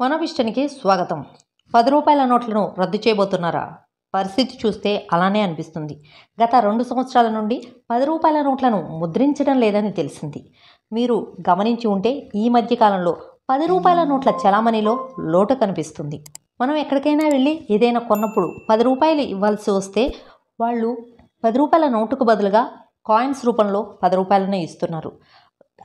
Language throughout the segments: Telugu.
మనోవిష్టనికి స్వాగతం. 10 రూపాయల నోట్లను రద్దు చేయబోతున్నారా? పరిస్థితి చూస్తే అలానే అనిపిస్తుంది. గత 2 సంవత్సరాల నుండి 10 రూపాయల నోట్లను ముద్రించడం లేదని తెలిసింది. మీరు గమనించి ఉంటే ఈ మధ్య కాలంలో 10 రూపాయల నోట్ల చలామణిలో లోటు కనిపిస్తుంది. మనం ఎక్కడికైనా వెళ్ళి ఏదైనా కొన్నప్పుడు 10 రూపాయలు ఇవ్వాల్సి వస్తే వాళ్ళు 10 రూపాయల నోటుకు బదులుగా కాయిన్స్ రూపంలో 10 రూపాయలనే ఇస్తున్నారు.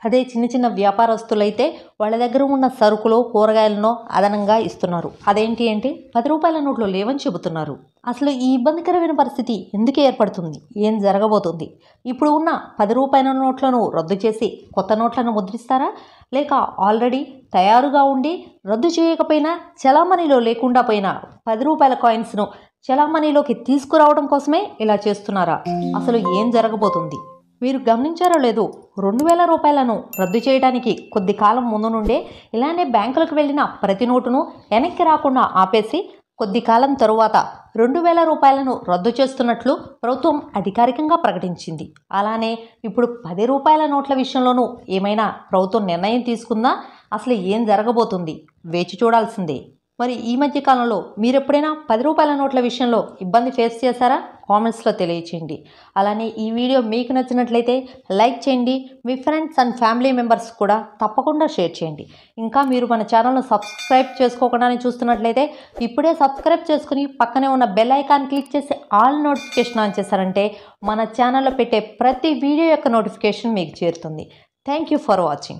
అదే చిన్న చిన్న వ్యాపారస్తులైతే వాళ్ళ దగ్గర ఉన్న సరుకులో కూరగాయలనో అదనంగా ఇస్తున్నారు. అదేంటి అంటే 10 రూపాయల నోట్లు లేవని చెబుతున్నారు. అసలు ఈ ఇబ్బందికరమైన పరిస్థితి ఎందుకు ఏర్పడుతుంది? ఏం జరగబోతుంది? ఇప్పుడు ఉన్న 10 రూపాయల నోట్లను రద్దు చేసి కొత్త నోట్లను ముద్రిస్తారా? లేక ఆల్రెడీ తయారుగా ఉండి రద్దు చేయకపోయినా చలామణిలో లేకుండా పోయిన 10 రూపాయల కాయిన్స్ను చలామణిలోకి తీసుకురావడం కోసమే ఇలా చేస్తున్నారా? అసలు ఏం జరగబోతుంది? మీరు గమనించారో లేదో 2000 రూపాయలను రద్దు చేయడానికి కొద్ది కాలం ముందు నుండే ఇలానే బ్యాంకులకు వెళ్ళిన ప్రతి నోటును వెనక్కి రాకుండా ఆపేసి కొద్ది కాలం తరువాత 2000 రూపాయలను రద్దు చేస్తున్నట్లు ప్రభుత్వం అధికారికంగా ప్రకటించింది. అలానే ఇప్పుడు 10 రూపాయల నోట్ల విషయంలోనూ ఏమైనా ప్రభుత్వం నిర్ణయం తీసుకుందా? అసలు ఏం జరగబోతుంది? వేచి చూడాల్సిందే. మరి ఈ మధ్య కాలంలో మీరు ఎప్పుడైనా 10 రూపాయల నోట్ల విషయంలో ఇబ్బంది ఫేస్ చేశారా? కామెంట్స్లో తెలియచేయండి. అలానే ఈ వీడియో మీకు నచ్చినట్లయితే లైక్ చేయండి. మీ ఫ్రెండ్స్ అండ్ ఫ్యామిలీ మెంబర్స్ కూడా తప్పకుండా షేర్ చేయండి. ఇంకా మీరు మన ఛానల్ను సబ్స్క్రైబ్ చేసుకోకుండానే చూస్తున్నట్లయితే ఇప్పుడే సబ్స్క్రైబ్ చేసుకుని పక్కనే ఉన్న బెల్ ఐకాన్ క్లిక్ చేసి ఆల్ నోటిఫికేషన్ ఆన్ చేశారంటే మన ఛానల్లో పెట్టే ప్రతి వీడియో యొక్క నోటిఫికేషన్ మీకు చేరుతుంది. Thank you for watching.